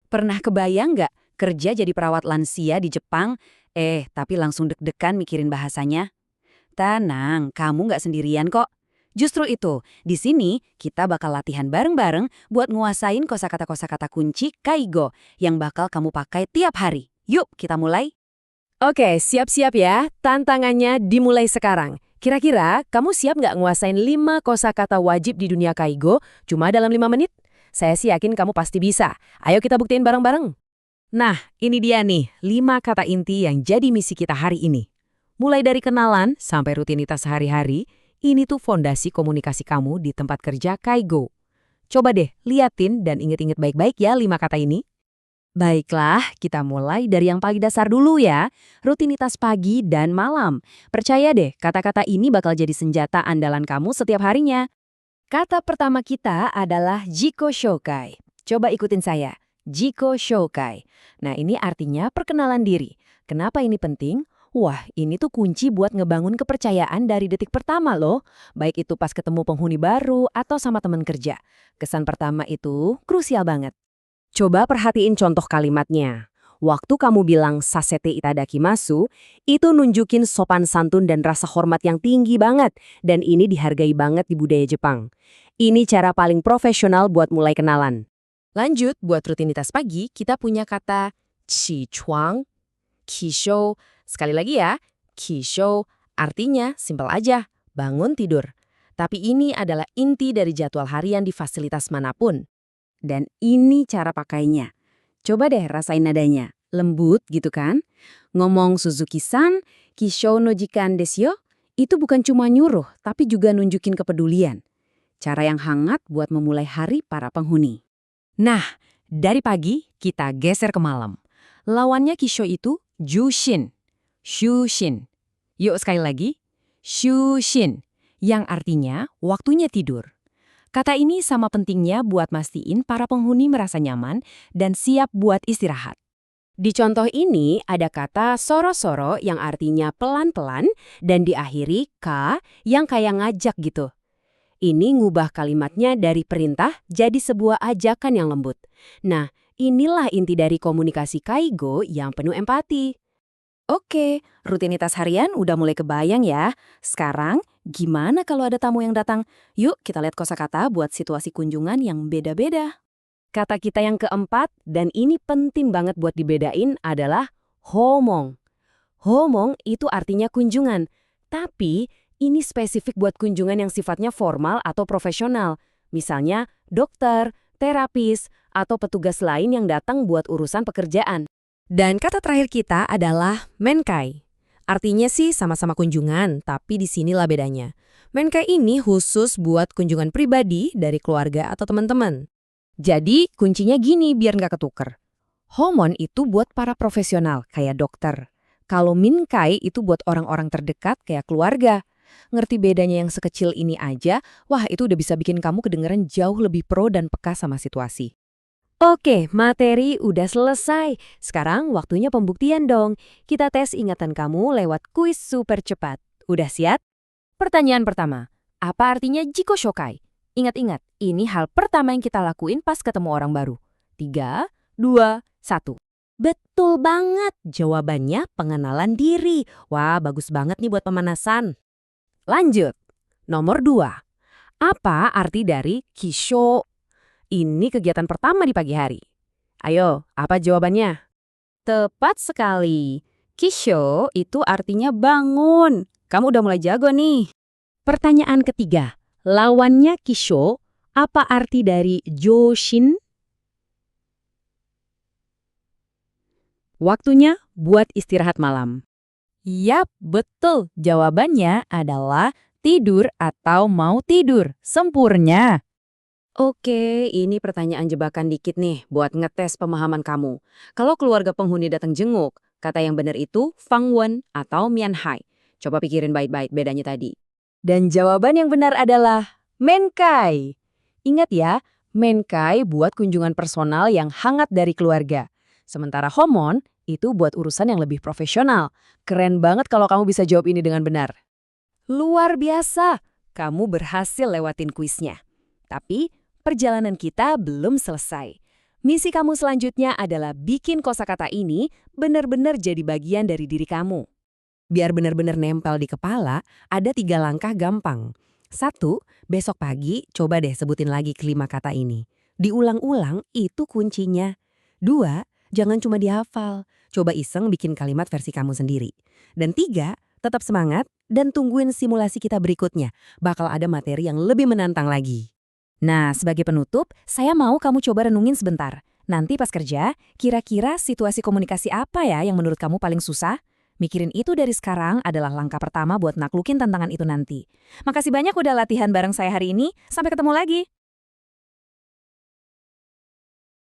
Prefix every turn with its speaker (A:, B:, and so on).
A: Pernah kebayang nggak kerja jadi perawat lansia di Jepang, tapi langsung deg-degan mikirin bahasanya? Tenang, kamu nggak sendirian kok. Justru itu, di sini kita bakal latihan bareng-bareng buat nguasain kosakata-kosakata kunci kaigo yang bakal kamu pakai tiap hari. Yuk, kita mulai.
B: Oke, siap-siap ya. Tantangannya dimulai sekarang. Kira-kira kamu siap nggak nguasain 5 kosakata wajib di dunia Kaigo cuma dalam 5 menit? Saya sih yakin kamu pasti bisa. Ayo kita buktiin bareng-bareng. Nah, ini dia nih 5 kata inti yang jadi misi kita hari ini. Mulai dari kenalan sampai rutinitas sehari-hari, ini tuh fondasi komunikasi kamu di tempat kerja Kaigo. Coba deh, liatin dan inget-inget baik-baik ya 5 kata ini.
A: Baiklah, kita mulai dari yang paling dasar dulu ya. Rutinitas pagi dan malam. Percaya deh, kata-kata ini bakal jadi senjata andalan kamu setiap harinya. Kata pertama kita adalah Jiko Shokai. Coba ikutin saya. Jiko Shokai. Nah, ini artinya perkenalan diri. Kenapa ini penting? Wah, ini tuh kunci buat ngebangun kepercayaan dari detik pertama loh. Baik itu pas ketemu penghuni baru atau sama teman kerja. Kesan pertama itu krusial banget. Coba perhatiin contoh kalimatnya. Waktu kamu bilang sasete itadakimasu, itu nunjukin sopan santun dan rasa hormat yang tinggi banget. Dan ini dihargai banget di budaya Jepang. Ini cara paling profesional buat mulai kenalan.
B: Lanjut, buat rutinitas pagi, kita punya kata chichuang, kisho. Sekali lagi ya, kisho artinya simpel aja, bangun tidur. Tapi ini adalah inti dari jadwal harian di fasilitas manapun.
A: Dan ini cara pakainya. Coba deh rasain nadanya. Lembut gitu kan? Ngomong Suzuki-san, Kisho no jikan desu yo, itu bukan cuma nyuruh, tapi juga nunjukin kepedulian. Cara yang hangat buat memulai hari para penghuni.
B: Nah, dari pagi kita geser ke malam. Lawannya Kisho itu Jushin, Shushin. Yuk sekali lagi, Shushin, yang artinya waktunya tidur. Kata ini sama pentingnya buat mastiin para penghuni merasa nyaman dan siap buat istirahat.
A: Di contoh ini ada kata soro-soro yang artinya pelan-pelan dan diakhiri ka yang kayak ngajak gitu. Ini ngubah kalimatnya dari perintah jadi sebuah ajakan yang lembut. Nah, inilah inti dari komunikasi kaigo yang penuh empati. Oke, rutinitas harian udah mulai kebayang ya. Sekarang, gimana kalau ada tamu yang datang? Yuk kita lihat kosakata buat situasi kunjungan yang beda-beda. Kata kita yang keempat, dan ini penting banget buat dibedain, adalah homong. Homong itu artinya kunjungan, tapi ini spesifik buat kunjungan yang sifatnya formal atau profesional. Misalnya dokter, terapis, atau petugas lain yang datang buat urusan pekerjaan.
B: Dan kata terakhir kita adalah menkai. Artinya sih sama-sama kunjungan, tapi disinilah bedanya. Menkai ini khusus buat kunjungan pribadi dari keluarga atau teman-teman. Jadi kuncinya gini biar nggak ketuker. Homon itu buat para profesional kayak dokter. Kalau minkai itu buat orang-orang terdekat kayak keluarga. Ngerti bedanya yang sekecil ini aja, wah itu udah bisa bikin kamu kedengeran jauh lebih pro dan peka sama situasi. Oke, materi udah selesai. Sekarang waktunya pembuktian dong. Kita tes ingatan kamu lewat kuis super cepat. Udah siap? Pertanyaan pertama, apa artinya Jiko Shokai? Ingat-ingat, ini hal pertama yang kita lakuin pas ketemu orang baru. 3, 2, 1. Betul banget, jawabannya pengenalan diri. Wah, bagus banget nih buat pemanasan. Lanjut, nomor 2. Apa arti dari Kisho? Ini kegiatan pertama di pagi hari. Ayo, apa jawabannya?
A: Tepat sekali. Kisho itu artinya bangun. Kamu udah mulai jago nih. Pertanyaan ketiga, lawannya Kisho, apa arti dari Joshin? Waktunya buat istirahat malam. Yap, betul. Jawabannya adalah tidur atau mau tidur. Sempurna. Oke, ini pertanyaan jebakan dikit nih buat ngetes pemahaman kamu. Kalau keluarga penghuni datang jenguk, kata yang benar itu Fangwen atau Mianhai. Coba pikirin baik-baik bedanya tadi. Dan jawaban yang benar adalah Menkai. Ingat ya, Menkai buat kunjungan personal yang hangat dari keluarga. Sementara Homon itu buat urusan yang lebih profesional. Keren banget kalau kamu bisa jawab ini dengan benar. Luar biasa, kamu berhasil lewatin kuisnya. Tapi perjalanan kita belum selesai. Misi kamu selanjutnya adalah bikin kosakata ini benar-benar jadi bagian dari diri kamu.
B: Biar benar-benar nempel di kepala, ada 3 langkah gampang. 1, besok pagi coba deh sebutin lagi kelima kata ini. Diulang-ulang itu kuncinya. 2, jangan cuma dihafal. Coba iseng bikin kalimat versi kamu sendiri. Dan 3, tetap semangat dan tungguin simulasi kita berikutnya. Bakal ada materi yang lebih menantang lagi.
A: Nah, sebagai penutup, saya mau kamu coba renungin sebentar. Nanti pas kerja, kira-kira situasi komunikasi apa ya yang menurut kamu paling susah? Mikirin itu dari sekarang adalah langkah pertama buat naklukin tantangan itu nanti. Makasih banyak udah latihan bareng saya hari ini. Sampai ketemu lagi.